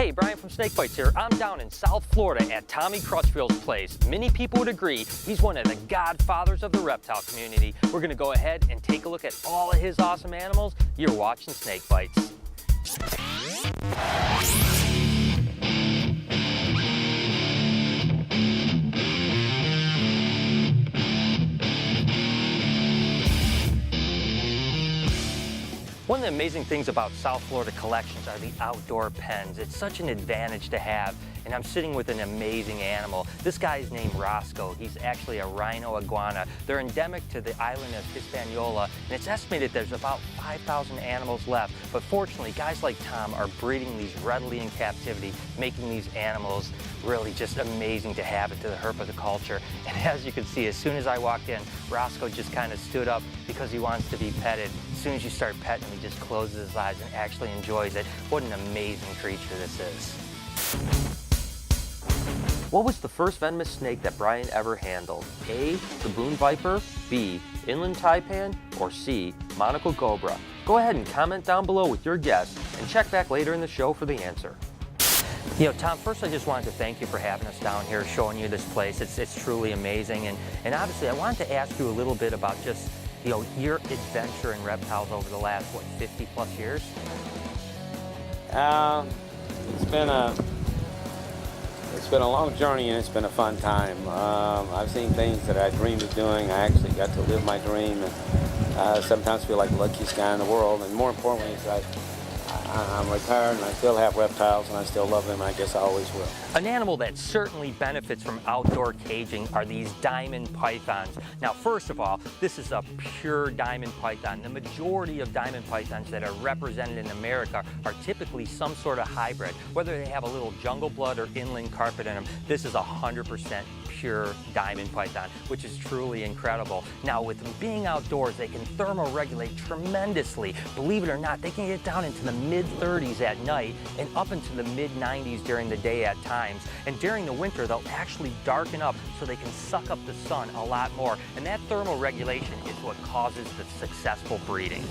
Hey, Brian from SnakeBytes here. I'm down in South Florida at Tommy Crutchfield's place. Many people would agree he's one of the godfathers of the reptile community. We're going to go ahead and take a look at all of his awesome animals. You're watching SnakeBytes. One of the amazing things about South Florida collections are the outdoor pens. It's such an advantage to have, and I'm sitting with an amazing animal. This guy's named Roscoe. He's actually a rhino iguana. They're endemic to the island of Hispaniola, and it's estimated there's about 5,000 animals left. But fortunately, guys like Tom are breeding these readily in captivity, making these animals really just amazing to have into the herpetoculture. And as you can see, as soon as I walked in, Roscoe just kind of stood up because he wants to be petted. As soon as you start petting him, he just closes his eyes and actually enjoys it. What an amazing creature this is. What was the first venomous snake that Brian ever handled? A, baboon viper, B, inland taipan, or C, monocle cobra? Go ahead and comment down below with your guess and check back later in the show for the answer. You know, Tom, first I just wanted to thank you for having us down here, showing you this place. It's truly amazing. And obviously I wanted to ask you a little bit about just, you know, your adventure in reptiles over the last, what, 50 plus years? It's been a long journey and it's been a fun time. I've seen things that I dreamed of doing. I actually got to live my dream, and sometimes feel like the luckiest guy in the world. And more importantly, is I'm retired and I still have reptiles and I still love them, and I guess I always will. An animal that certainly benefits from outdoor caging are these diamond pythons. Now, first of all, this is a pure diamond python. The majority of diamond pythons that are represented in America are typically some sort of hybrid. Whether they have a little jungle blood or inland carpet in them, this is 100% pure diamond python, which is truly incredible. Now, with them being outdoors, they can thermoregulate tremendously. Believe it or not, they can get down into the mid-30s at night and up into the mid-90s during the day at times. And during the winter, they'll actually darken up so they can suck up the sun a lot more. And that thermoregulation is what causes the successful breeding.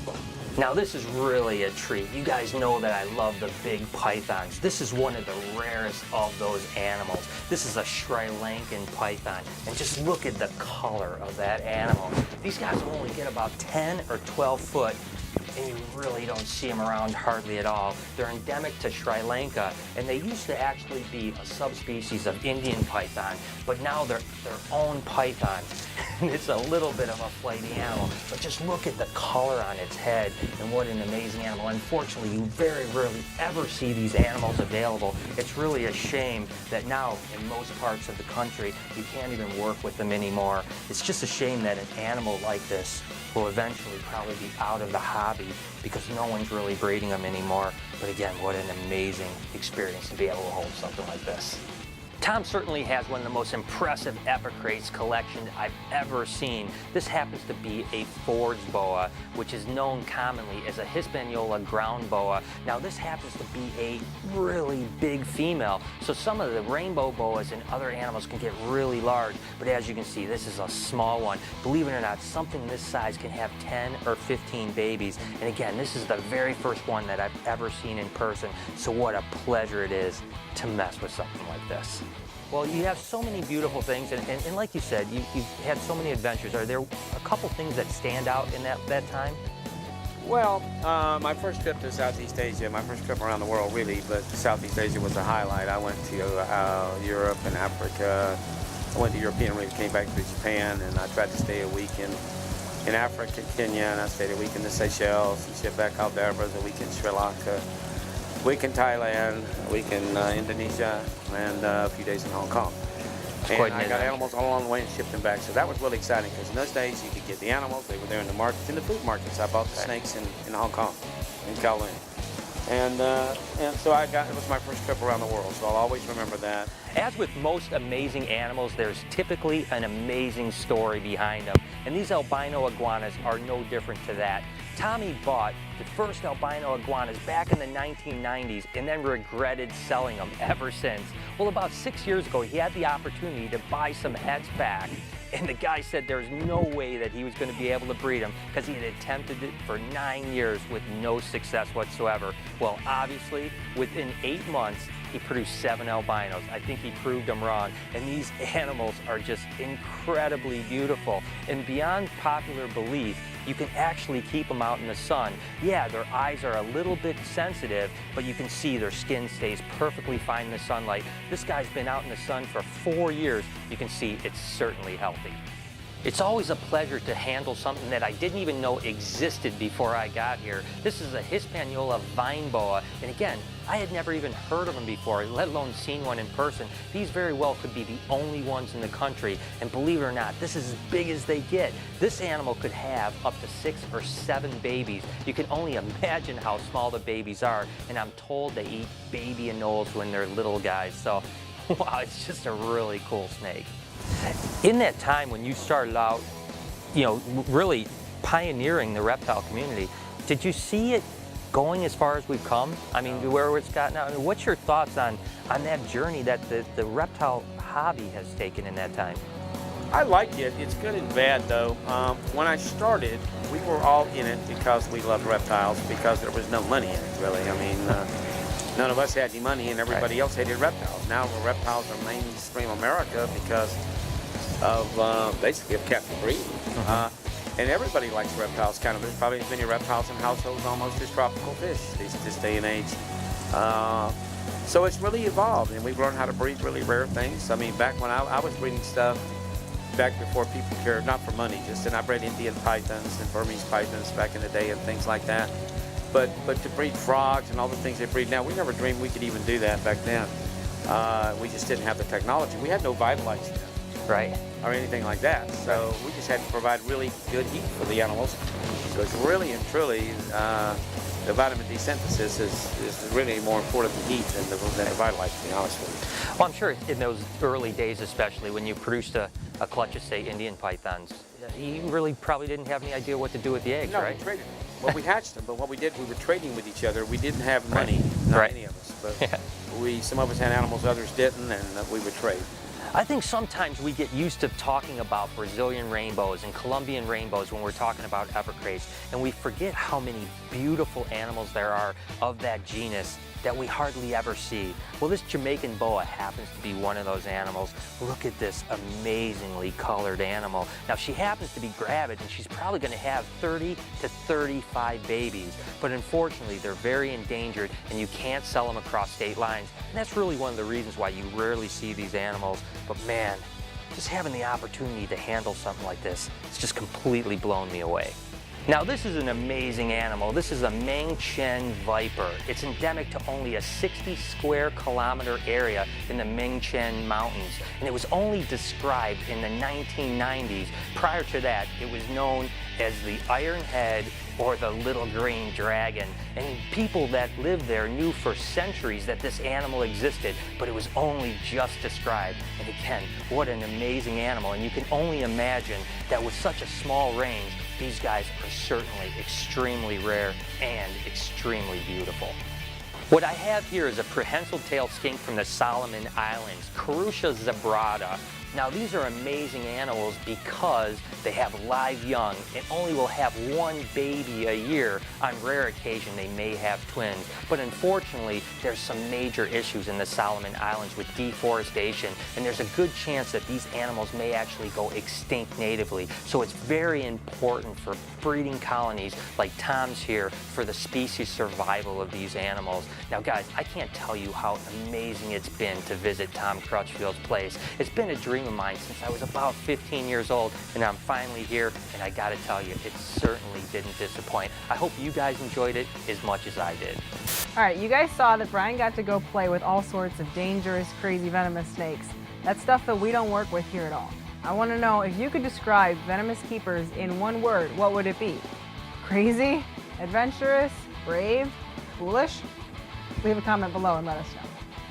Now, this is really a treat. You guys know that I love the big pythons. This is one of the rarest of those animals. This is a Sri Lankan python. And just look at the color of that animal. These guys will only get about 10 or 12 foot, and you really don't see them around hardly at all. They're endemic to Sri Lanka, and they used to actually be a subspecies of Indian python, but now they're their own python. And it's a little bit of a flighty animal, but just look at the color on its head, and what an amazing animal. Unfortunately, you very rarely ever see these animals available. It's really a shame that now in most parts of the country, you can't even work with them anymore. It's just a shame that an animal like this will eventually probably be out of the hobby because no one's really breeding them anymore. But again, what an amazing experience to be able to hold something like this. Tom certainly has one of the most impressive epicrates collections I've ever seen. This happens to be a Ford's boa, which is known commonly as a Hispaniola ground boa. Now, this happens to be a really big female, so some of the rainbow boas and other animals can get really large, but as you can see, this is a small one. Believe it or not, something this size can have 10 or 15 babies, and again, this is the very first one that I've ever seen in person, so what a pleasure it is to mess with something like this. Well, you have so many beautiful things, and like you said, you've had so many adventures. Are there a couple things that stand out in that time? Well, my first trip to Southeast Asia, my first trip around the world really, but Southeast Asia was a highlight. I went to Europe and Africa. I went to European roots, came back to Japan, and I tried to stay a week in Africa, Kenya, and I stayed a week in the Seychelles, and shipped back out there, a week in Sri Lanka, a week in Thailand, a week in Indonesia, and a few days in Hong Kong. And I got animals all along the way and shipped them back. So that was really exciting because in those days you could get the animals. They were there in the markets, in the food markets. I bought the snakes in Hong Kong, in Kowloon. And so it was my first trip around the world, so I'll always remember that. As with most amazing animals, there's typically an amazing story behind them. And these albino iguanas are no different to that. Tommy bought the first albino iguanas back in the 1990s and then regretted selling them ever since. Well, about 6 years ago, he had the opportunity to buy some heads back, And the guy said there's no way that he was going to be able to breed them because he had attempted it for 9 years with no success whatsoever. Well, obviously, within 8 months, he produced 7 albinos. I think he proved them wrong. And these animals are just incredibly beautiful. And beyond popular belief, you can actually keep them out in the sun. Yeah, their eyes are a little bit sensitive, but you can see their skin stays perfectly fine in the sunlight. This guy's been out in the sun for 4 years. You can see it's certainly healthy. It's always a pleasure to handle something that I didn't even know existed before I got here. This is a Hispaniola vine boa, and again, I had never even heard of them before, let alone seen one in person. These very well could be the only ones in the country, and believe it or not, this is as big as they get. This animal could have up to 6 or 7 babies. You can only imagine how small the babies are, and I'm told they eat baby anoles when they're little guys, so wow, it's just a really cool snake. In that time when you started out, you know, really pioneering the reptile community, did you see it going as far as we've come? I mean, where it's gotten now? I mean, what's your thoughts on that journey that the reptile hobby has taken in that time? I like it. It's good and bad, though. When I started, we were all in it because we loved reptiles, because there was no money in it, really. I mean, none of us had any money, and everybody else hated reptiles. Now reptiles are mainstream America because of basically of captive breeding. And everybody likes reptiles, kind of. There's probably as many reptiles in households almost as tropical fish this day and age. So it's really evolved, and we've learned how to breed really rare things. I mean, back when I was breeding stuff, back before people cared, not for money, just, and I bred Indian pythons and Burmese pythons back in the day and things like that. But to breed frogs and all the things they breed now, we never dreamed we could even do that back then. We just didn't have the technology. We had no vitalites then. Right. Or anything like that. So we just had to provide really good heat for the animals, because really and truly the vitamin D synthesis is really more important than heat than the vitalites, to be honest with you. Well, I'm sure in those early days, especially when you produced a clutch of, say, Indian pythons, you really probably didn't have any idea what to do with the eggs, right? No, we traded them. Well, we hatched them, but what we did, we were trading with each other. We didn't have money, not any of us, but some of us had animals, others didn't, and we would trade. I think sometimes we get used to talking about Brazilian rainbows and Colombian rainbows when we're talking about evercrates, and we forget how many beautiful animals there are of that genus that we hardly ever see. Well, this Jamaican boa happens to be one of those animals. Look at this amazingly colored animal. Now, she happens to be gravid, and she's probably going to have 30 to 35 babies, but unfortunately, they're very endangered, and you can't sell them across state lines, and that's really one of the reasons why you rarely see these animals. But man, just having the opportunity to handle something like this, it's just completely blown me away. Now, this is an amazing animal. This is a Mengchen viper. It's endemic to only a 60 square kilometer area in the Mengchen Mountains, and it was only described in the 1990s. Prior to that, it was known as the iron head or the little green dragon, and people that lived there knew for centuries that this animal existed, but it was only just described. And again, what an amazing animal, and you can only imagine that with such a small range, these guys are certainly extremely rare and extremely beautiful. What I have here is a prehensile-tailed skink from the Solomon Islands, Carusha zebrata. Now, these are amazing animals because they have live young and only will have one baby a year. On rare occasion, they may have twins. But unfortunately, there's some major issues in the Solomon Islands with deforestation, and there's a good chance that these animals may actually go extinct natively. So it's very important for breeding colonies like Tom's here for the species survival of these animals. Now, guys, I can't tell you how amazing it's been to visit Tom Crutchfield's place. It's been a dream of mine since I was about 15 years old, and I'm finally here, and I gotta tell you, it certainly didn't disappoint. I hope you guys enjoyed it as much as I did. All right, you guys saw that Brian got to go play with all sorts of dangerous, crazy, venomous snakes. That's stuff that we don't work with here at all. I want to know, if you could describe venomous keepers in one word, what would it be? Crazy? Adventurous? Brave? Foolish? Leave a comment below and let us know.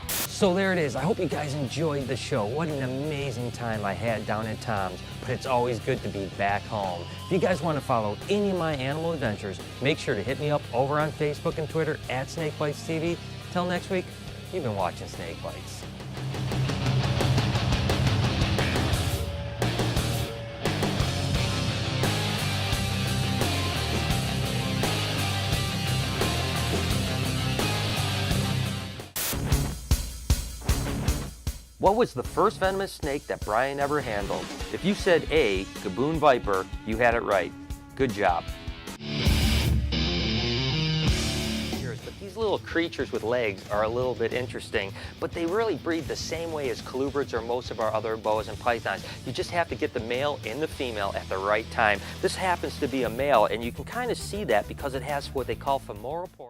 So there it is. I hope you guys enjoyed the show. What an amazing time I had down at Tom's, but it's always good to be back home. If you guys want to follow any of my animal adventures, make sure to hit me up over on Facebook and Twitter at SnakeBytesTV. Till next week, you've been watching Snake Bites. What was the first venomous snake that Brian ever handled? If you said A, Gaboon Viper, you had it right. Good job. But these little creatures with legs are a little bit interesting, but they really breed the same way as colubrids or most of our other boas and pythons. You just have to get the male and the female at the right time. This happens to be a male, and you can kind of see that because it has what they call femoral pores.